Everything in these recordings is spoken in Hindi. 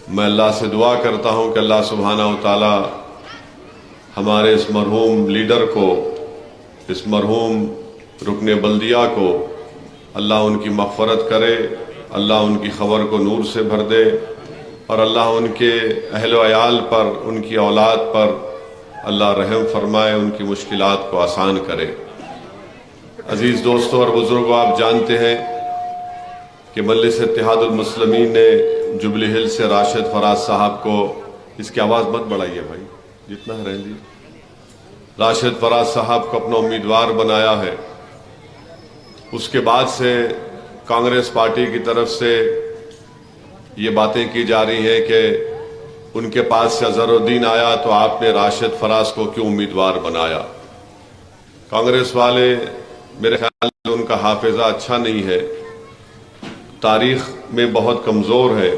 मैं अल्लाह से दुआ करता हूँ कि अल्लाह सुब्हानहू तआला हमारे इस मरहूम लीडर को, इस मरहूम रुकने बल्दिया को अल्लाह उनकी मग़फ़रत करे, अल्लाह उनकी ख़बर को नूर से भर दे और अल्लाह उनके अहल व अयाल पर, उनकी औलाद पर अल्लाह रहम फरमाए, उनकी मुश्किलात को आसान करे। अज़ीज़ दोस्तों और बुज़ुर्गों, आप जानते हैं कि मजलिस इत्तेहादुल मुस्लिमीन ने जुबली हिल से राशिद फराज साहब को, इसकी आवाज़ मत बढ़ाइए भाई, जितना है रहने दीजिए, राशिद फराज साहब को अपना उम्मीदवार बनाया है। उसके बाद से कांग्रेस पार्टी की तरफ से ये बातें की जा रही हैं कि उनके पास से अज़हरुद्दीन आया तो आपने राशिद फराज को क्यों उम्मीदवार बनाया। कांग्रेस वाले, मेरे ख्याल में उनका हाफिज़ा अच्छा नहीं है, तारीख में बहुत कमज़ोर है।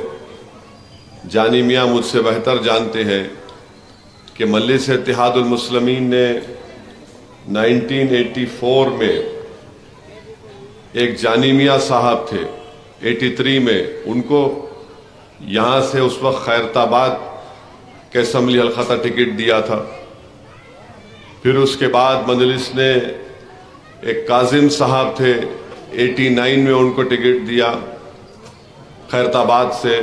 जानी मियाँ मुझसे बेहतर जानते हैं कि मजलिस इत्तेहादुल मुस्लिमीन ने 1984 में एक जानी मियाँ साहब थे, 83 में उनको यहाँ से उस वक्त खैरताबाद के असम्बली हल्का का टिकट दिया था। फिर उसके बाद मजलिस ने एक काजिम साहब थे, 89 में उनको टिकट दिया खैरताबाद से।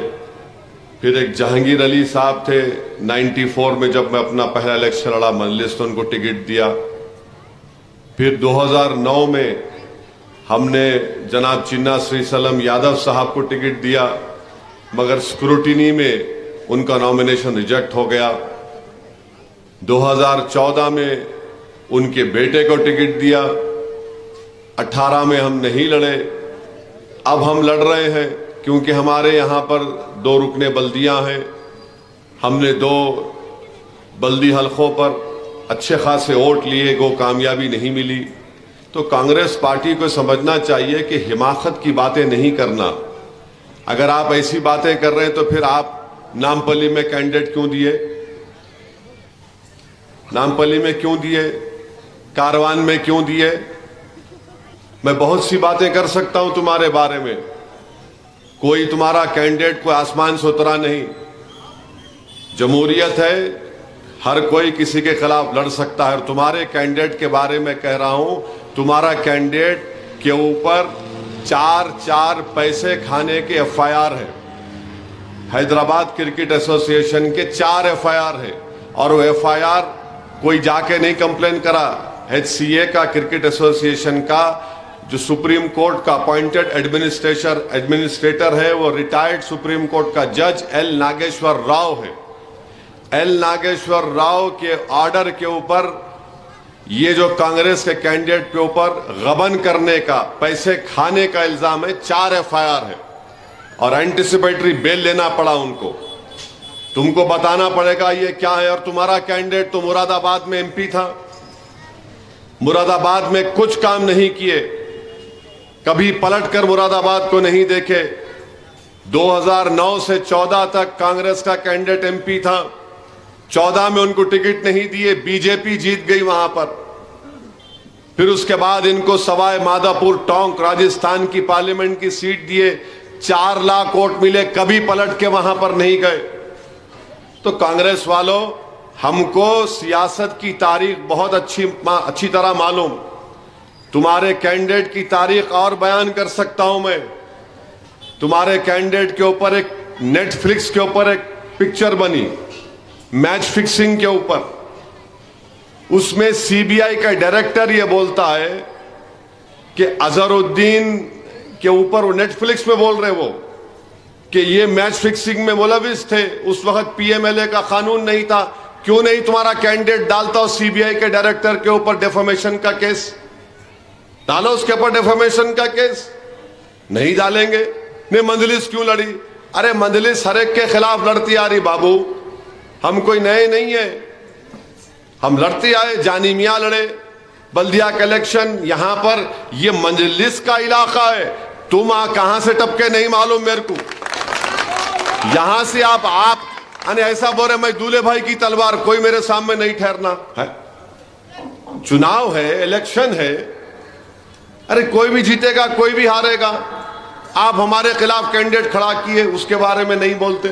फिर एक जहांगीर अली साहब थे, 94 में जब मैं अपना पहला इलेक्शन लड़ा मजलिस, तो उनको टिकट दिया। फिर 2009 में हमने जनाब चिन्ना श्री सलम यादव साहब को टिकट दिया, मगर स्क्रूटिनी में उनका नॉमिनेशन रिजेक्ट हो गया। 2014 में उनके बेटे को टिकट दिया, 18 में हम नहीं लड़े। अब हम लड़ रहे हैं क्योंकि हमारे यहाँ पर 2 रुकने बल्दियाँ हैं। हमने 2 बल्दी हलकों पर अच्छे खासे वोट लिए, को कामयाबी नहीं मिली। तो कांग्रेस पार्टी को समझना चाहिए कि हिमाकत की बातें नहीं करना। अगर आप ऐसी बातें कर रहे हैं तो फिर आप नामपल्ली में कैंडिडेट क्यों दिए, नामपल्ली में क्यों दिए, कारवान में क्यों दिए। मैं बहुत सी बातें कर सकता हूं तुम्हारे बारे में, कोई तुम्हारा कैंडिडेट कोई आसमान से उतरा नहीं। जमहूरियत है, हर कोई किसी के खिलाफ लड़ सकता है। और तुम्हारे कैंडिडेट के बारे में कह रहा हूं, तुम्हारा कैंडिडेट के ऊपर 4 पैसे खाने के FIR है। हैदराबाद क्रिकेट एसोसिएशन के 4 FIR है और वो FIR कोई जाके नहीं कंप्लेन करा। HCA का, क्रिकेट एसोसिएशन का, जो सुप्रीम कोर्ट का अपॉइंटेड एडमिनिस्ट्रेटर है, वो रिटायर्ड सुप्रीम कोर्ट का जज L नागेश्वर राव है। L नागेश्वर राव के ऑर्डर के ऊपर ये जो कांग्रेस के कैंडिडेट के ऊपर गबन करने का, पैसे खाने का इल्जाम है, 4 FIR है और एंटिसिपेटरी बेल लेना पड़ा उनको। तुमको बताना पड़ेगा ये क्या है। और तुम्हारा कैंडिडेट तो मुरादाबाद में MP था, मुरादाबाद में कुछ काम नहीं किए, कभी पलटकर मुरादाबाद को नहीं देखे। 2009 से 14 तक कांग्रेस का कैंडिडेट MP था, 14 में उनको टिकट नहीं दिए, बीजेपी जीत गई वहां पर। फिर उसके बाद इनको सवाई माधोपुर टोंक राजस्थान की पार्लियामेंट की सीट दिए, 4 लाख वोट मिले, कभी पलट के वहां पर नहीं गए। तो कांग्रेस वालों, हमको सियासत की तारीख बहुत अच्छी तरह मालूम। तुम्हारे कैंडिडेट की तारीख और बयान कर सकता हूं मैं। तुम्हारे कैंडिडेट के ऊपर एक नेटफ्लिक्स के ऊपर एक पिक्चर बनी, मैच फिक्सिंग के ऊपर। उसमें CBI का डायरेक्टर ये बोलता है कि अजहरुद्दीन के ऊपर, वो नेटफ्लिक्स में बोल रहे वो, कि ये मैच फिक्सिंग में मुलविस थे। उस वक्त PMLA का कानून नहीं था। क्यों नहीं तुम्हारा कैंडिडेट डालता हो CBI के डायरेक्टर के ऊपर डेफेमेशन का केस? डालो उसके ऊपर डेफेमेशन का केस। नहीं डालेंगे। ने मजलिस क्यों लड़ी? अरे मजलिस हर एक के खिलाफ लड़ती आ रही बाबू, हम कोई नए नहीं है, हम लड़ते आए। जानी मियाँ लड़े, बल्दिया का इलेक्शन, यहां पर ये मजलिस का इलाका है। तुम कहां से टपके नहीं मालूम मेरे को। यहां से आप ऐसा बोल रहे मैं दूल्हे भाई की तलवार, कोई मेरे सामने नहीं ठहरना है। चुनाव है, इलेक्शन है, अरे कोई भी जीतेगा कोई भी हारेगा। आप हमारे खिलाफ कैंडिडेट खड़ा किए, उसके बारे में नहीं बोलते।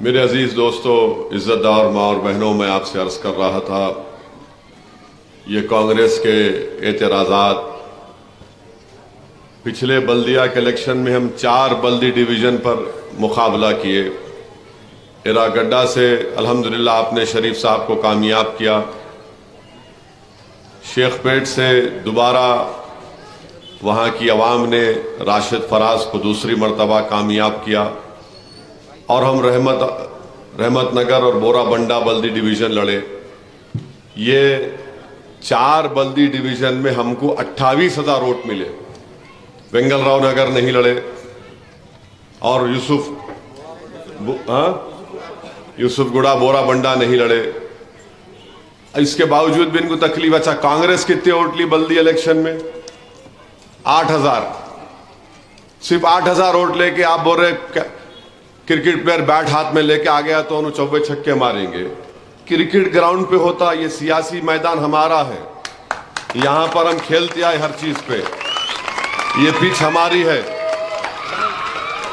मेरे अजीज दोस्तों, इज्जतदार माँ और बहनों, मैं आपसे अर्ज कर रहा था, ये कांग्रेस के एतराज़ात, पिछले बल्दिया के इलेक्शन में हम 4 बल्दी डिवीज़न पर मुकाबला किए। इरागड्डा से अल्हम्दुलिल्लाह आपने शरीफ साहब को कामयाब किया। शेखपेट से दोबारा वहाँ की आवाम ने राशिद फराज को दूसरी मरतबा कामयाब किया और हम रहमत नगर और बोराबंडा बल्दी डिवीज़न लड़े। ये 4 बल्दी डिवीज़न में हमको 28,000 वोट मिले। वेंगलराव नगर नहीं लड़े और यूसुफगुड़ा बोराबंडा नहीं लड़े। इसके बावजूद भी इनको तकलीफ। अच्छा, कांग्रेस कितने वोट ली बल्दी इलेक्शन में? 8,000। सिर्फ 8,000 वोट लेके आप बोल रहे क्रिकेट प्लेयर बैट हाथ में लेके आ गया तो उन्हें चौबे छक्के मारेंगे। क्रिकेट ग्राउंड पे होता, ये सियासी मैदान हमारा है, यहां पर हम खेलते आए हर चीज पे, ये पिच हमारी है।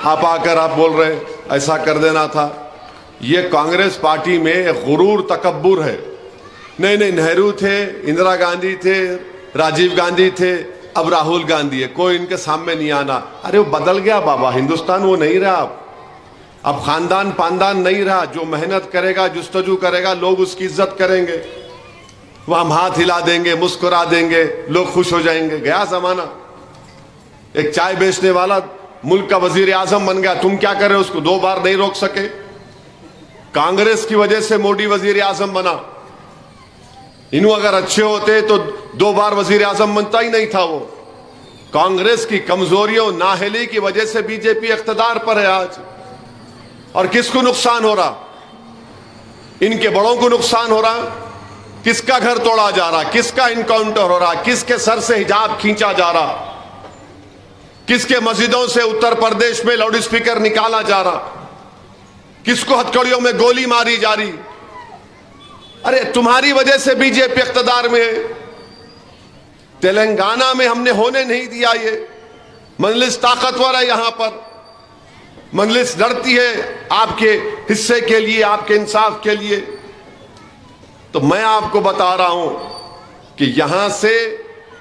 आप आकर आप बोल रहे ऐसा कर देना था। ये कांग्रेस पार्टी में एक गुरूर तकब्बुर है। नहीं, नेहरू थे, इंदिरा गांधी थे, राजीव गांधी थे, अब राहुल गांधी है, कोई इनके सामने नहीं आना। अरे वो बदल गया बाबा, हिंदुस्तान वो नहीं रहा। अब खानदान पानदान नहीं रहा। जो मेहनत करेगा, जुस्तजू करेगा, लोग उसकी इज्जत करेंगे। वह हम हाथ हिला देंगे, मुस्कुरा देंगे, लोग खुश हो जाएंगे। गया जमाना। एक चाय बेचने वाला मुल्क का वजीर आजम बन गया, तुम क्या कर रहे हो? उसको 2 बार नहीं रोक सके। कांग्रेस की वजह से मोदी वजीर आजम बना। इन्हों अगर अच्छे होते तो 2 बार वजीर आजम बनता ही नहीं था वो। कांग्रेस की कमजोरियों, नाअहली की वजह से बीजेपी इख्तिदार पर है आज। और किसको नुकसान हो रहा? इनके बड़ों को नुकसान हो रहा। किसका घर तोड़ा जा रहा, किसका इनकाउंटर हो रहा, किसके सर से हिजाब खींचा जा रहा, किसके मस्जिदों से उत्तर प्रदेश में लाउड स्पीकर निकाला जा रहा, किसको हथकड़ियों में गोली मारी जा रही। अरे तुम्हारी वजह से बीजेपी इख्तिदार में है। तेलंगाना में हमने होने नहीं दिया। ये मजलिस ताकतवर है, यहां पर मजलिस लड़ती है आपके हिस्से के लिए, आपके इंसाफ के लिए। तो मैं आपको बता रहा हूं कि यहां से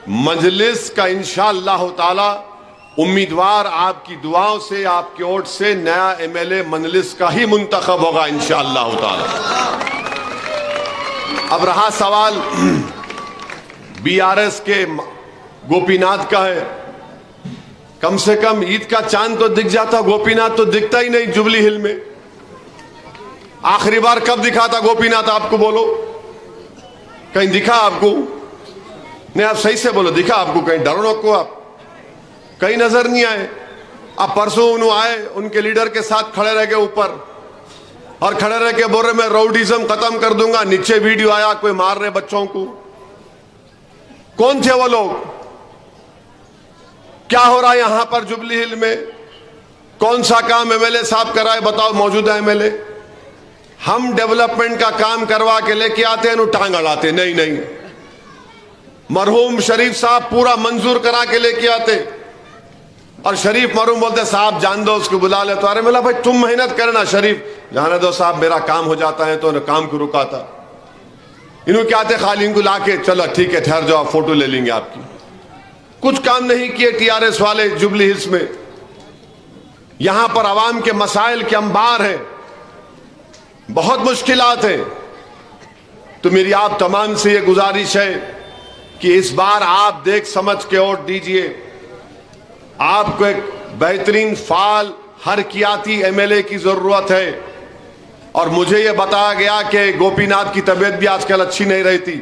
मजलिस का इंशाअल्लाह ताला उम्मीदवार आपकी दुआओं से, आपके वोट से नया एमएलए मजलिस का ही मुंतखब होगा इंशाअल्लाह ताला। अब रहा सवाल बीआरएस के गोपीनाथ का है। कम से कम ईद का चांद तो दिख जाता, गोपीनाथ तो दिखता ही नहीं जुबली हिल में। आखिरी बार कब दिखा था गोपीनाथ? आपको बोलो, कहीं दिखा आपको? नहीं, आप सही से बोलो, दिखा आपको कहीं? डरो नको आप, कहीं नजर नहीं आए। आप परसों उन्होंने आए, उनके लीडर के साथ खड़े रह गए ऊपर और खड़े रह के बोल रहे मैं राउडीज्म खत्म कर दूंगा। नीचे वीडियो आया, कोई मार रहे बच्चों को। कौन थे वो लोग? क्या हो रहा है यहां पर जुबली हिल में? कौन सा काम एमएलए साहब कराए? बताओ, मौजूदा एमएलए। हम डेवलपमेंट का काम करवा के लेके आते हैं, टांग अड़ाते। नहीं, मरहूम शरीफ साहब पूरा मंजूर करा के लेके आते और शरीफ मरहूम बोलते साहब जान दो, उसको बुला ले। तो अरे बोला भाई तुम मेहनत करना, शरीफ जाने दो साहब, मेरा काम हो जाता है। तो उन्हें काम को रुका था। इन्होंने क्या थे, खाली इनको लाके चलो ठीक है ठहर जाओ, फोटो ले लेंगे आपकी। कुछ काम नहीं किए टीआरएस वाले जुबली हिल्स में। यहां पर आवाम के मसाइल के अंबार हैं, बहुत मुश्किलात हैं। तो मेरी आप तमाम से ये गुजारिश है कि इस बार आप देख समझ के वोट दीजिए। आपको एक बेहतरीन फाल हरकियाती एमएलए की जरूरत है। और मुझे यह बताया गया कि गोपीनाथ की तबीयत भी आजकल अच्छी नहीं रहती।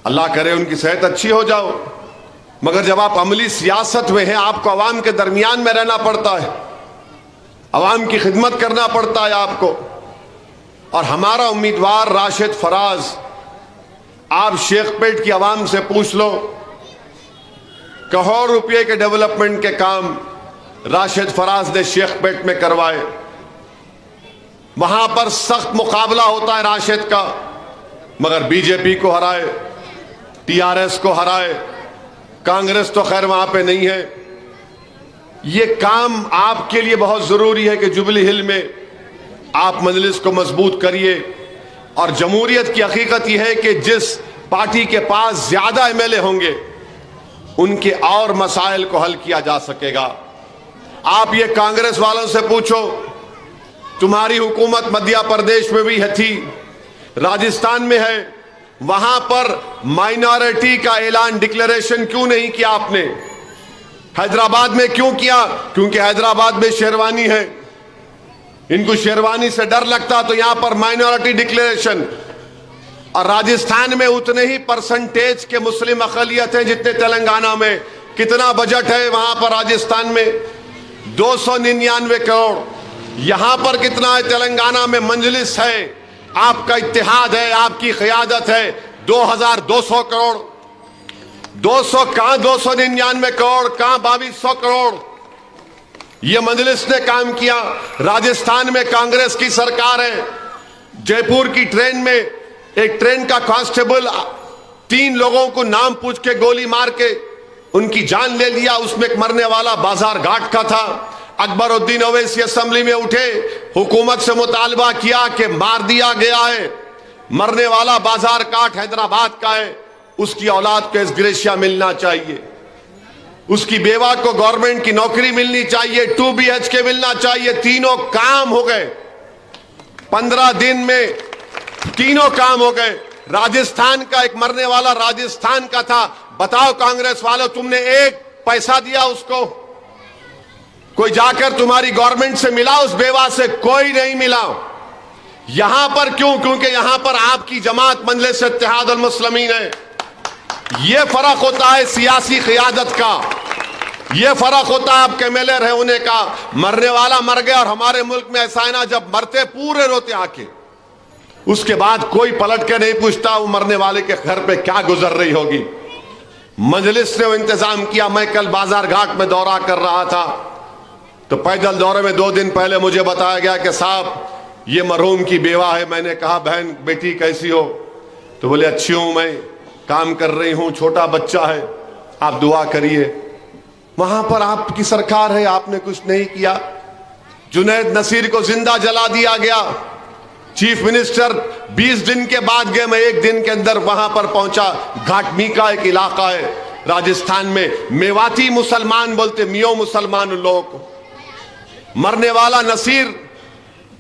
अल्लाह करे उनकी सेहत अच्छी हो जाओ, मगर जब आप अमली सियासत में हैं, आपको अवाम के दरमियान में रहना पड़ता है, अवाम की खिदमत करना पड़ता है आपको। और हमारा उम्मीदवार राशिद फराज, आप शेखपेट की आवाम से पूछ लो, करोड़ रुपए के डेवलपमेंट के काम राशिद फराज ने शेखपेट में करवाए। वहां पर सख्त मुकाबला होता है राशिद का, मगर बीजेपी को हराए, टीआरएस को हराए, कांग्रेस तो खैर वहां पे नहीं है। ये काम आपके लिए बहुत जरूरी है कि जुबली हिल में आप मजलिस को मजबूत करिए। और जमहूरियत की हकीकत यह है कि जिस पार्टी के पास ज्यादा एमएलए होंगे उनके और मसाइल को हल किया जा सकेगा। आप ये कांग्रेस वालों से पूछो, तुम्हारी हुकूमत मध्य प्रदेश में भी है थी, राजस्थान में है, वहां पर माइनॉरिटी का ऐलान डिक्लेरेशन क्यों नहीं किया आपने? हैदराबाद में क्यों किया? क्योंकि हैदराबाद में शेरवानी है, इनको शेरवानी से डर लगता, तो यहां पर माइनॉरिटी डिक्लेरेशन। और राजस्थान में उतने ही परसेंटेज के मुस्लिम अक़लियत हैं जितने तेलंगाना में। कितना बजट है वहां पर राजस्थान में? 299 करोड़। यहां पर कितना है तेलंगाना में? मजलिस है, आपका इत्तेहाद है, आपकी क़यादत है, 2200 करोड़। 200 कहां 299 करोड़, कहां 2200 करोड़। यह मजलिस ने काम किया। राजस्थान में कांग्रेस की सरकार है। जयपुर की ट्रेन में एक ट्रेन का कांस्टेबल 3 लोगों को नाम पूछ के गोली मार के उनकी जान ले लिया। उसमें एक मरने वाला बाजार घाट का था। अकबरुद्दीन ओवैसी असेंबली में उठे, हुकूमत से मुतालबा किया कि मार दिया गया है, मरने वाला बाजार घाट हैदराबाद का है, उसकी औलाद को एस ग्रेशिया मिलना चाहिए, उसकी बेवा को गवर्नमेंट की नौकरी मिलनी चाहिए, 2 BHK मिलना चाहिए। तीनों काम हो गए 15 दिन में, तीनों काम हो गए। राजस्थान का एक मरने वाला राजस्थान का था। बताओ कांग्रेस वालों, तुमने एक पैसा दिया उसको? कोई जाकर तुम्हारी गवर्नमेंट से मिला उस बेवा से? कोई नहीं मिला। यहां पर क्यों? क्योंकि यहां पर आपकी जमात मजलिस इत्तेहादुल मुस्लिमीन है। यह फर्क होता है सियासी क़यादत का, यह फर्क होता है आपके एमएलए रहे होने का। मरने वाला मर गया, और हमारे मुल्क में ऐसा है ना, जब मरते पूरे रोते आके, उसके बाद कोई पलट के नहीं पूछता वो मरने वाले के घर पे क्या गुजर रही होगी। मजलिस ने वो इंतजाम किया। मैं कल बाजार घाट में दौरा कर रहा था, तो पैदल दौरे में 2 दिन पहले मुझे बताया गया कि साहब ये मरहूम की बेवा है। मैंने कहा बहन बेटी कैसी हो? तो बोले अच्छी हूं, मैं काम कर रही हूं, छोटा बच्चा है, आप दुआ करिए। वहां पर आपकी सरकार है, आपने कुछ नहीं किया। जुनैद नसीर को जिंदा जला दिया गया। चीफ मिनिस्टर 20 दिन के बाद गए, मैं 1 दिन के अंदर वहां पर पहुंचा। घाटमी का एक इलाका है राजस्थान में, मेवाती मुसलमान बोलते, मियो मुसलमान उन लोगों को। मरने वाला नसीर,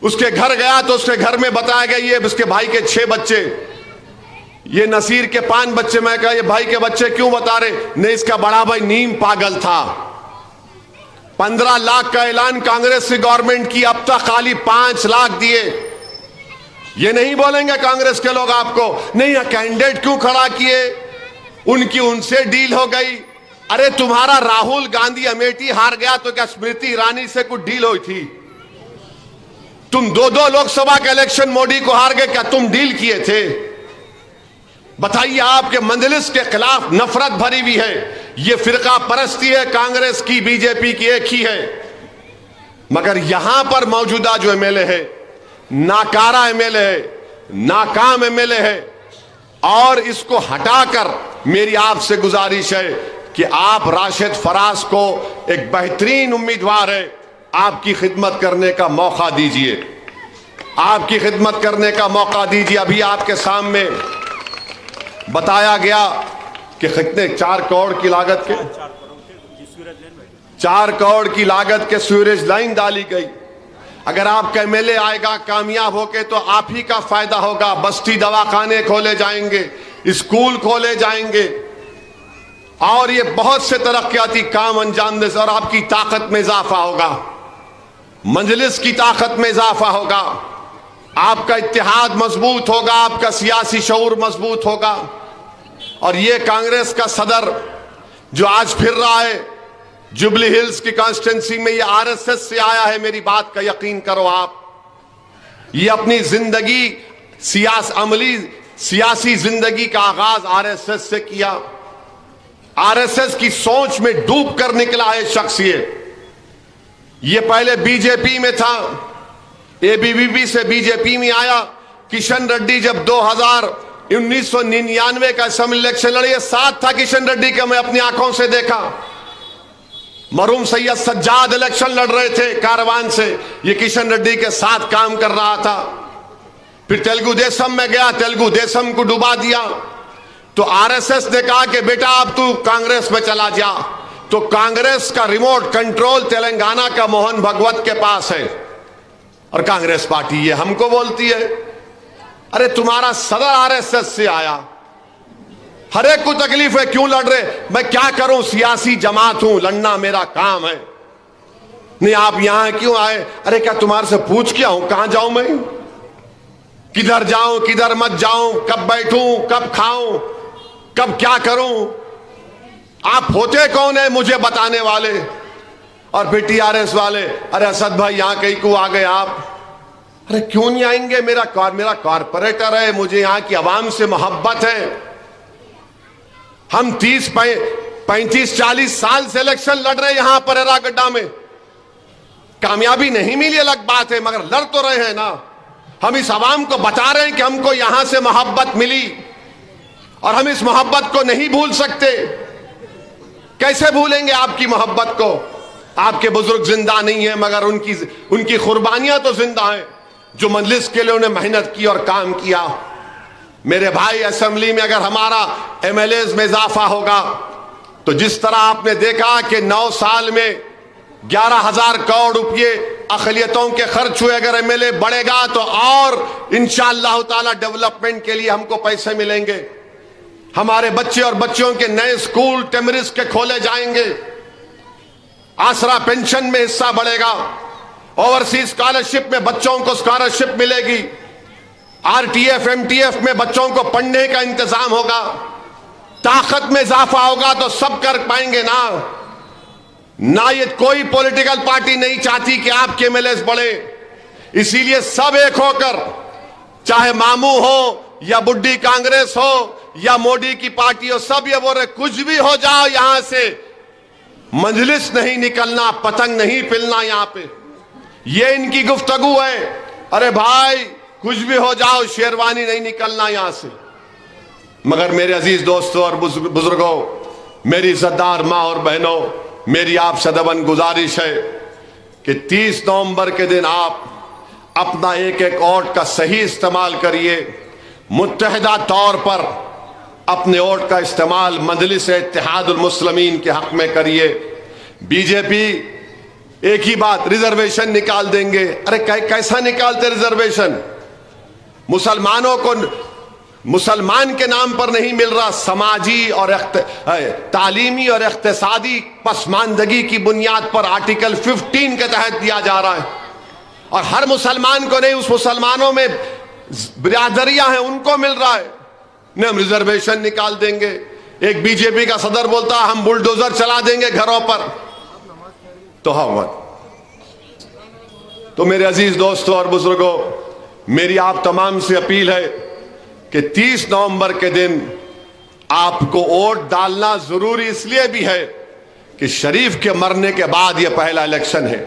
उसके घर गया तो उसके घर में बताया गया ये उसके भाई के 6 बच्चे, ये नसीर के 5 बच्चे। मैं कहा ये भाई के बच्चे क्यों बता रहे? नहीं, इसका बड़ा भाई नीम पागल था। 15 लाख का ऐलान कांग्रेस की गवर्नमेंट की, अब तक खाली 5 लाख दिए। ये नहीं बोलेंगे कांग्रेस के लोग आपको, नहीं कैंडिडेट क्यों खड़ा किए, उनकी उनसे डील हो गई। अरे तुम्हारा राहुल गांधी अमेठी हार गया तो क्या स्मृति ईरानी से कुछ डील हुई थी? तुम 2 लोकसभा के इलेक्शन मोदी को हार गए, क्या तुम डील किए थे? बताइए। आपके मजलिस के खिलाफ नफरत भरी हुई है। यह फिरका परस्ती है कांग्रेस की, बीजेपी की एक ही है। मगर यहां पर मौजूदा जो एमएलए है, नाकारा एमएलए है, नाकाम एमएलए है। और इसको हटाकर मेरी आपसे गुजारिश है कि आप राशिद फराज को, एक बेहतरीन उम्मीदवार है, आपकी खिदमत करने का मौका दीजिए, आपकी खिदमत करने का मौका दीजिए। अभी आपके सामने बताया गया कि कितने 4 करोड़ की लागत के 4 करोड़ की लागत के सीवरेज लाइन डाली गई। अगर आपका एमएलए आएगा कामयाब होके तो आप ही का फायदा होगा। बस्ती दवाखाने खोले जाएंगे, स्कूल खोले जाएंगे, और ये बहुत से तरक्याती काम अंजाम दे, और आपकी ताकत में इजाफा होगा, मजलिस की ताकत में इजाफा होगा, आपका इत्तेहाद मजबूत होगा, आपका सियासी शऊर मजबूत होगा। और ये कांग्रेस का सदर जो आज फिर रहा है जुबली हिल्स की कॉन्स्टिट्यूंसी में, ये आरएसएस से आया है, मेरी बात का यकीन करो आप। ये अपनी जिंदगी अमली सियासी जिंदगी का आगाज आरएसएस से किया। आरएसएस की सोच में डूब कर निकला है शख्स। ये पहले बीजेपी में था, एबीवीपी से बीजेपी में आया। किशन रेड्डी जब 1999 का असेंबली इलेक्शन लड़े, साथ था किशन रेड्डी का, मैं अपनी आंखों से देखा। मरहूम सैयद सज्जाद इलेक्शन लड़ रहे थे कारवान से, ये किशन रेड्डी के साथ काम कर रहा था। फिर तेलुगु देशम में गया, तेलुगु देशम को डुबा दिया। तो आरएसएस ने कहा कि बेटा अब तू कांग्रेस में चला जा। तो कांग्रेस का रिमोट कंट्रोल तेलंगाना का मोहन भगवत के पास है और कांग्रेस पार्टी ये हमको बोलती है, अरे तुम्हारा सदर आरएसएस से आया, हर एक को तकलीफ है, क्यों लड़ रहे? मैं क्या करूं, सियासी जमात हूं, लड़ना मेरा काम है। नहीं आप यहां क्यों आए? अरे क्या तुम्हारे से पूछ के आऊं कहां जाऊं मैं, किधर जाऊं किधर मत जाऊं, कब बैठूं कब खाऊं, कब क्या करूं? आप होते कौन है मुझे बताने वाले? और फिर टीआरएस वाले, अरे असद भाई यहां कहीं को आ गए आप। अरे क्यों नहीं आएंगे, मेरा कॉर्पोरेटर है, मुझे यहां की आवाम से मोहब्बत है। हम 30, 35, 40 साल से इलेक्शन लड़ रहे हैं यहां पर एरागड्डा में, कामयाबी नहीं मिली अलग बात है, मगर लड़ तो रहे हैं ना। हम इस आवाम को बता रहे हैं कि हमको यहां से मोहब्बत मिली और हम इस मोहब्बत को नहीं भूल सकते। कैसे भूलेंगे आपकी मोहब्बत को? आपके बुजुर्ग जिंदा नहीं है मगर उनकी कुर्बानियां तो जिंदा हैं, जो मजलिस के लिए उन्हें मेहनत की और काम किया। मेरे भाई, असेंबली में अगर हमारा एमएलएज में इजाफा होगा तो जिस तरह आपने देखा कि 9 साल में 11,000 करोड़ रुपये अक़लियतों के खर्च हुए, अगर एमएलए बढ़ेगा तो और इंशाअल्लाह ताला डेवलपमेंट के लिए हमको पैसे मिलेंगे। हमारे बच्चे और बच्चियों के नए स्कूल टेमरिस के खोले जाएंगे, आसरा पेंशन में हिस्सा बढ़ेगा, ओवरसीज स्कॉलरशिप में बच्चों को स्कॉलरशिप मिलेगी, आरटीएफ एमटीएफ में बच्चों को पढ़ने का इंतजाम होगा, ताकत में इजाफा होगा तो सब कर पाएंगे ना। ये कोई पॉलिटिकल पार्टी नहीं चाहती कि आपके एमएलएस बढ़े, इसीलिए सब एक होकर, चाहे मामू हो या बुड्ढी कांग्रेस हो या मोदी की पार्टी हो, सब ये बोल रहे कुछ भी हो जाओ, यहां से मजलिस नहीं निकलना, पतंग नहीं पिलना यहां पे, ये इनकी गुफ्तगू है। अरे भाई कुछ भी हो जाओ, शेरवानी नहीं निकलना यहां से। मगर मेरे अजीज दोस्तों और बुजुर्गों, मेरी इज्जतदार मां और बहनों, मेरी आपसे दबन गुजारिश है कि 30 नवंबर के दिन आप अपना एक एक वोट का सही इस्तेमाल करिए। मुत्तहिदा तौर पर अपने वोट का इस्तेमाल मजलिस इत्तेहादुल मुस्लिमीन के हक में करिए। बीजेपी एक ही बात, रिजर्वेशन निकाल देंगे। अरे कैसा निकालते रिजर्वेशन? मुसलमानों को मुसलमान के नाम पर नहीं मिल रहा, समाजी और तालीमी और इख्तिसादी पसमानदगी की बुनियाद पर आर्टिकल 15 के तहत दिया जा रहा है, और हर मुसलमान को नहीं, उस मुसलमानों में बिरादरियां हैं उनको मिल रहा है। नहीं हम रिजर्वेशन निकाल देंगे। एक बीजेपी का सदर बोलता हम बुलडोजर चला देंगे घरों पर, तो हाँ। तो मेरे अजीज दोस्तों और बुजुर्गों, मेरी आप तमाम से अपील है कि 30 नवंबर के दिन आपको वोट डालना जरूरी इसलिए भी है कि शरीफ के मरने के बाद यह पहला इलेक्शन है।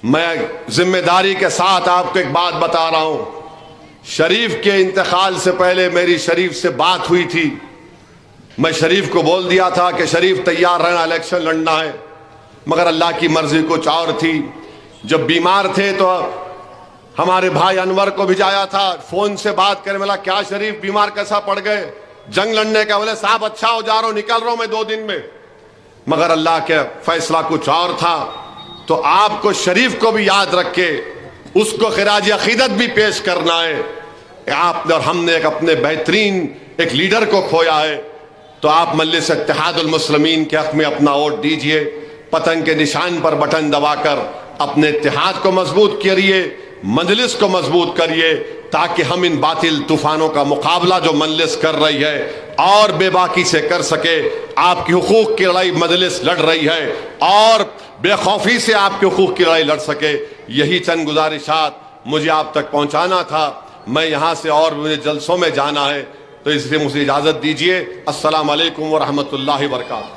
मैं जिम्मेदारी के साथ आपको एक बात बता रहा हूं, शरीफ के इंतकाल से पहले मेरी शरीफ से बात हुई थी। मैं शरीफ को बोल दिया था कि शरीफ तैयार रहना, इलेक्शन लड़ना है, मगर अल्लाह की मर्जी कुछ और थी। जब बीमार थे तो हमारे भाई अनवर को भिजाया था, फोन से बात करने वाला, क्या शरीफ बीमार कैसा पड़ गए, जंग लड़ने का? बोले साहब अच्छा हो जा रहा हूं, निकल रहा हूं मैं 2 दिन में। मगर अल्लाह के फैसला कुछ और था। तो आपको शरीफ को भी याद रख के उसको खिराज अकीदत भी पेश करना है। आपने और हमने एक अपने बेहतरीन एक लीडर को खोया है, तो आप मजलिस इत्तेहादुल मुस्लिमीन के हक में अपना वोट दीजिए। पतंग के निशान पर बटन दबाकर अपने इत्तेहाद को मजबूत करिए, मजलिस को मजबूत करिए, ताकि हम इन बातिल तूफानों का मुकाबला जो मजलिस कर रही है और बेबाकी से कर सके। आपकी हुकूक की लड़ाई मजलिस लड़ रही है और बेखौफी से आपके हुकूक की लड़ाई लड़ सके। यही चंद गुजारिशात मुझे आप तक पहुंचाना था। मैं यहां से और मुझे जलसों में जाना है, तो इसलिए मुझे इजाजत दीजिए। अस्सलाम वालेकुम व रहमतुल्लाहि व बरकातहू।